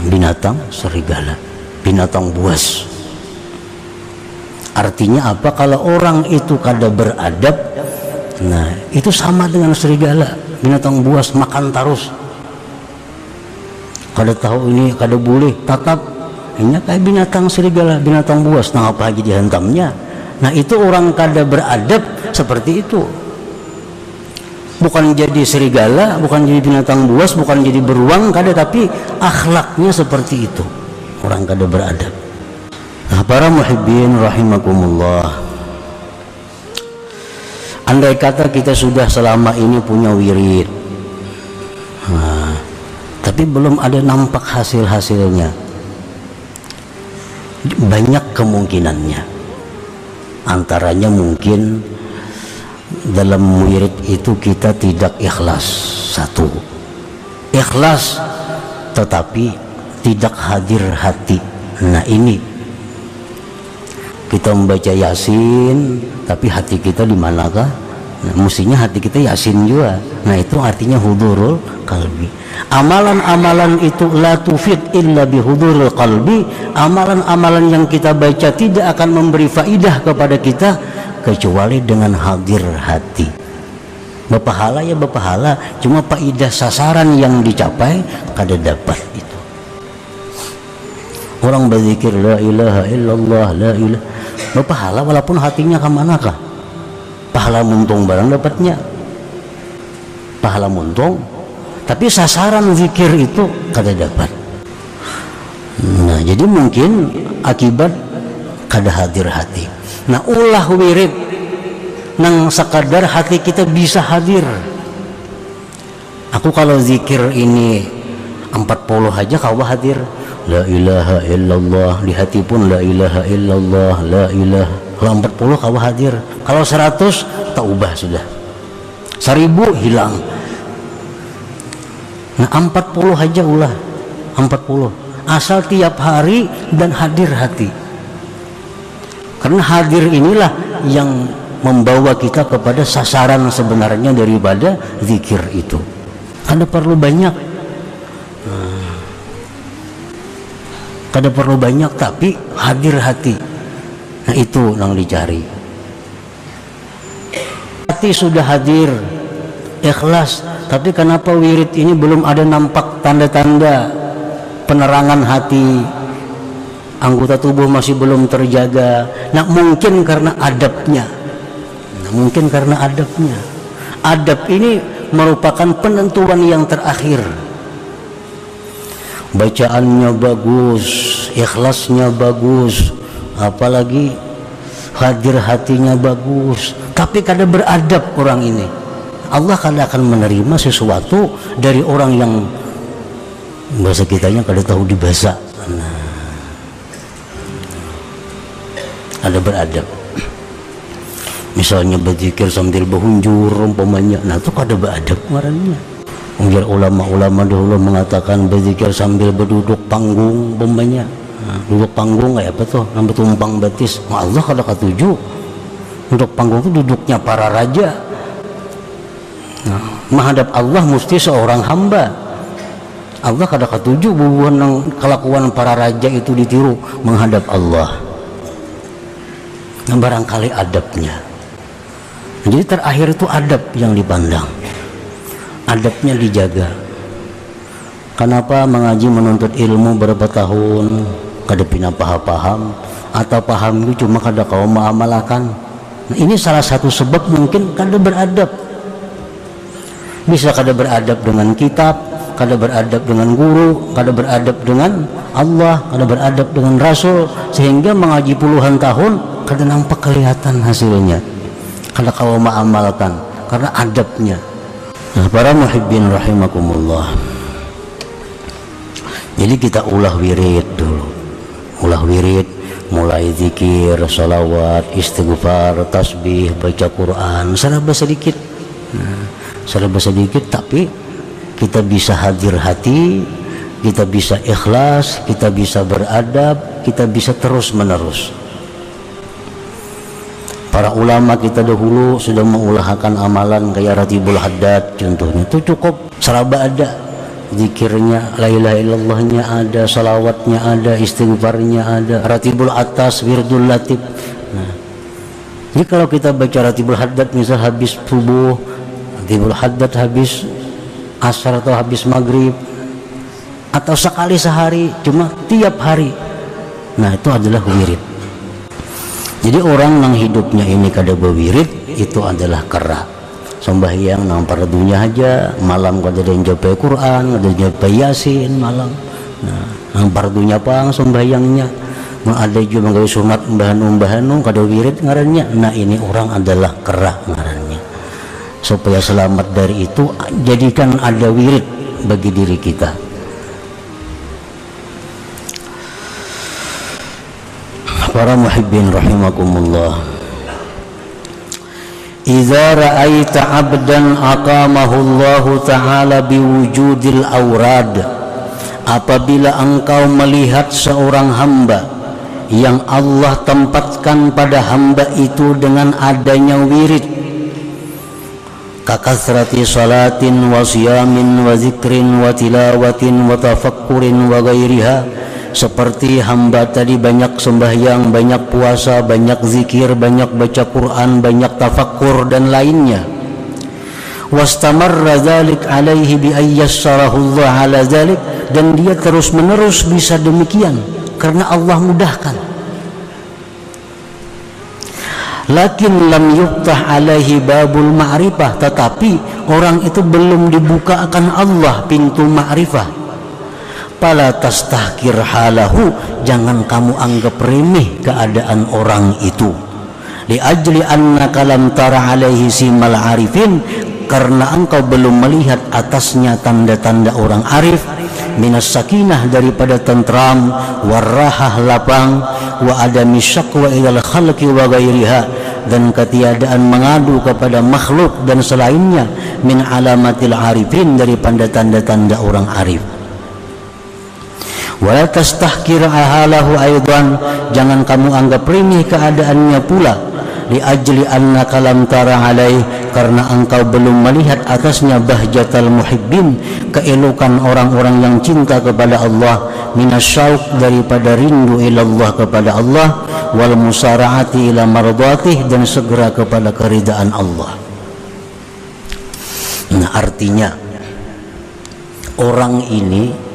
binatang serigala, binatang buas. Artinya apa? Kalau orang itu kada beradab, nah itu sama dengan serigala, binatang buas, makan terus. Kada tahu ini, kada boleh, tatap. Ini kayak binatang serigala, binatang buas. Nah apa lagi dihantamnya? Nah itu orang kada beradab seperti itu. Bukan jadi serigala, bukan jadi binatang buas, bukan jadi beruang, kada, tapi akhlaknya seperti itu. Orang kada beradab. Nah, para muhibbin rahimakumullah, andai kata kita sudah selama ini punya wirid, nah, tapi belum ada nampak hasil-hasilnya, banyak kemungkinannya. Antaranya mungkin dalam wirid itu kita tidak ikhlas. Satu, ikhlas tetapi tidak hadir hati. Nah ini kita membaca Yasin tapi hati kita di manakah? Nah, mestinya hati kita Yasin juga. Nah itu artinya hudurul qalbi. Amalan-amalan itu la tufid illa bihudurul qalbi. Amalan-amalan yang kita baca tidak akan memberi faidah kepada kita kecuali dengan hadir hati. Berpahala ya berpahala, cuma faidah sasaran yang dicapai kada dapat itu. Orang berzikir la ilaha illallah, la ilaha, berpahala walaupun hatinya ke manakah? Pahala muntung barang dapatnya, pahala muntung, tapi sasaran zikir itu kada dapat. Nah jadi mungkin akibat kada hadir hati. Nah ulah wirid nang sekadar hati kita bisa hadir. Aku kalau zikir ini 40 aja kau hadir, la ilaha illallah, di hati pun la ilaha illallah, la ilaha. Kalau 40 kau hadir, kalau 100 tak ubah sudah, 1000 hilang. Nah 40 aja ulah, 40 asal tiap hari dan hadir hati. Karena hadir inilah yang membawa kita kepada sasaran sebenarnya daripada zikir itu. Kada perlu banyak, kada perlu banyak, tapi hadir hati. Nah itu yang dicari. Hati sudah hadir, ikhlas, tapi kenapa wirid ini belum ada nampak tanda-tanda penerangan hati? Anggota tubuh masih belum terjaga. Nah mungkin karena adabnya. Mungkin karena adabnya. Adab ini merupakan penentuan yang terakhir. Bacaannya bagus, ikhlasnya bagus, apalagi hadir hatinya bagus, tapi kada beradab orang ini, Allah kada akan menerima sesuatu dari orang yang bahasa kitanya kada tahu dibahasa. Ada beradab. Misalnya berzikir sambil berhunjur umpamanya, nah itu kada beradab ngarannya. Biar ulama-ulama dahulu mengatakan berzikir sambil berduduk panggung umpamanya. Nah, duduk panggung kayak apa tuh? Nambah tumpang batis. Nah, Allah kada katuju. Duduk panggung itu duduknya para raja. Nah, menghadap Allah mesti seorang hamba. Allah kada katuju bubuhan kelakuan para raja itu ditiru menghadap Allah. Nah, barangkali adabnya. Jadi terakhir itu adab yang dipandang, adabnya dijaga. Kenapa mengaji menuntut ilmu berapa tahun kada pina paham atau paham itu cuma kada kau mengamalkan? Nah, ini salah satu sebab mungkin kada beradab. Bisa kada beradab dengan kitab, kada beradab dengan guru, kada beradab dengan Allah, kada beradab dengan Rasul, sehingga mengaji puluhan tahun kada nampak kelihatan hasilnya, kada kau mengamalkan karena adabnya. Nah, para muhibbin rahimakumullah, jadi kita ulah wirid dulu, ulah wirid, mulai zikir, salawat, istighfar, tasbih, baca Quran, serba sedikit, serba sedikit, tapi kita bisa hadir hati, kita bisa ikhlas, kita bisa beradab, kita bisa terus menerus. Para ulama kita dahulu sudah mengulahkan amalan kayak Ratibul Haddad contohnya, itu cukup seraba ada zikirnya, la ilaha illallahnya ada, salawatnya ada, istighfarnya ada, ratibul atas, wirdul latif. Nah, jadi kalau kita baca ratibul haddad misal habis subuh, ratibul haddad habis asar atau habis maghrib, atau sekali sehari, cuma tiap hari, nah itu adalah wirid. Jadi orang yang hidupnya ini kada berwirid itu adalah kera. Sembahyang nang pardunya aja, malam kada ada yang japai Quran, ada yang japai Yasin malam. Nah, nang pardunya pang sembahyangnya, ada juga menggawe sunat umbahan kada wirid ngarannya. Nah ini orang adalah kera ngarannya. Supaya selamat dari itu, jadikan ada wirid bagi diri kita. Para muhibbin rahimakumullah. Idza ra'aita 'abdan aqamahu Allah Ta'ala biwujudil awrad, apabila engkau melihat seorang hamba yang Allah tempatkan pada hamba itu dengan adanya wirid, kakasrati salatin wa siyamin wa zikrin wa tilawatin wa tafakkurin wa ghairiha, seperti hamba tadi banyak sembahyang, banyak puasa, banyak zikir, banyak baca Quran, banyak tafakkur dan lainnya. Wastamarra dzalik alaihi bi ayyassarahu Allah ala dzalik, dan dia terus menerus bisa demikian karena Allah mudahkan. Lakin lam yuftah alaihi babul ma'rifah, tetapi orang itu belum dibuka akan Allah pintu ma'rifah. Fala tastahkir halahu, jangan kamu anggap remeh keadaan orang itu. Li ajli annaka lam tara alaihi simal arifin, karena engkau belum melihat atasnya tanda-tanda orang arif. Minas sakinah, daripada tentram, warahah lapang, wa adami syakwa ilal khalqi wa ghairiha, dan ketiadaan mengadu kepada makhluk dan selainnya, min alamatil arifin, daripada tanda-tanda orang arif. Wala tastahkir ahalahu aidan, jangan kamu anggap remeh keadaannya pula. Li ajli annaka lam tara alaih, karena engkau belum melihat atasnya bahjatal muhibbin, keelokan orang-orang yang cinta kepada Allah, minasyauq, daripada rindu ilallah kepada Allah, wal musara'ati ila mardatih, dan segera kepada keridaan Allah. Nah, artinya orang ini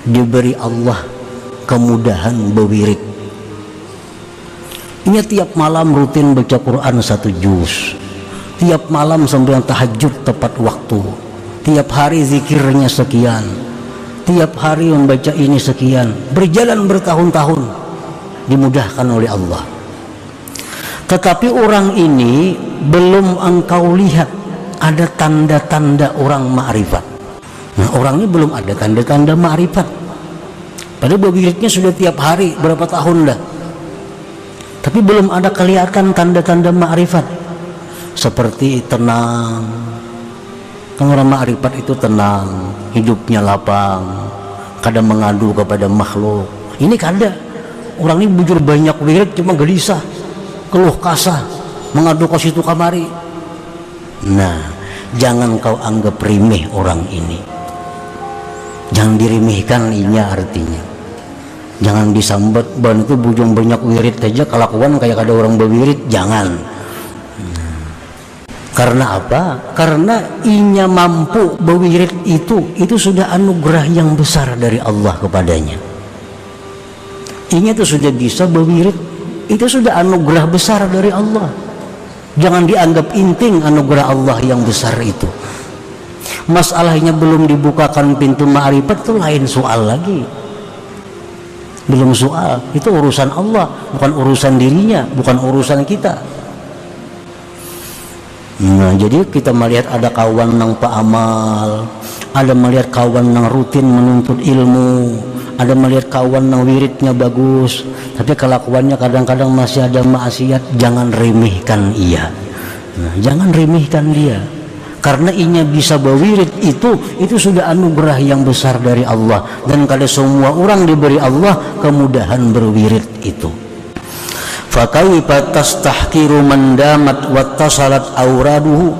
diberi Allah kemudahan berwirid. Ini tiap malam rutin baca Quran 1 juz, tiap malam sembahyang tahajud tepat waktu, tiap hari zikirnya sekian, tiap hari membaca ini sekian, berjalan bertahun-tahun, dimudahkan oleh Allah. Tetapi orang ini belum engkau lihat ada tanda-tanda orang ma'rifat. Nah, orang ini belum ada tanda-tanda ma'rifat, padahal berwiridnya sudah tiap hari berapa tahun dah, tapi belum ada kelihatan tanda-tanda ma'rifat. Seperti tenang, kan orang ma'rifat itu tenang, hidupnya lapang, kadang mengadu kepada makhluk. Ini kada, orang ini bujur banyak wirid cuma gelisah, keluh kasah, mengadu ke situ kamari. Nah, jangan kau anggap remeh orang ini, jangan diremehkan. Ini artinya jangan disambat, ban itu bujung banyak wirid aja kelakuan kayak ada orang berwirid, jangan. Karena apa? Karena inya mampu berwirid itu sudah anugerah yang besar dari Allah kepadanya. Inya itu sudah bisa berwirid, itu sudah anugerah besar dari Allah. Jangan dianggap inting anugerah Allah yang besar itu. Masalahnya belum dibukakan pintu ma'rifat, itu lain soal lagi. Belum soal, itu urusan Allah, bukan urusan dirinya, bukan urusan kita. Nah, jadi kita melihat ada kawan nang paamal, ada melihat kawan nang rutin menuntut ilmu, ada melihat kawan nang wiridnya bagus, tapi kelakuannya kadang-kadang masih ada maksiat. Jangan remehkan ia. Nah, jangan remehkan dia. Karena inya bisa berwirid itu sudah anugerah yang besar dari Allah, dan kalau semua orang diberi Allah kemudahan berwirid itu. Fa kaifa tastahqiru man damat wattasalat auraduhu,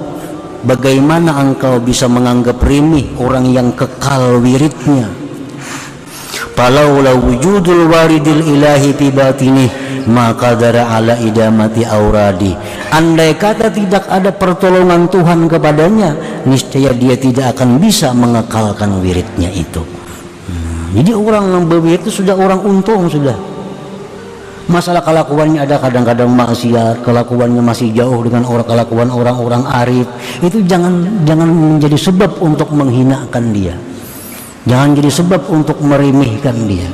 bagaimana engkau bisa menganggap remeh orang yang kekal wiridnya? Falaula wujudul waridil ilahi fi batinih maka dara ala idamati auradi. Andai kata tidak ada pertolongan Tuhan kepadanya, niscaya dia tidak akan bisa mengekalkan wiridnya itu. Jadi orang yang berwirid itu sudah orang untung sudah. Masalah kelakuannya ada kadang-kadang maksiat, kelakuannya masih jauh dengan kelakuan orang-orang arif, itu jangan menjadi sebab untuk menghinakan dia. Jangan jadi sebab untuk meremehkan dia.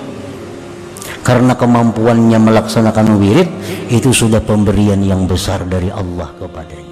Karena kemampuannya melaksanakan wirid itu sudah pemberian yang besar dari Allah kepadanya.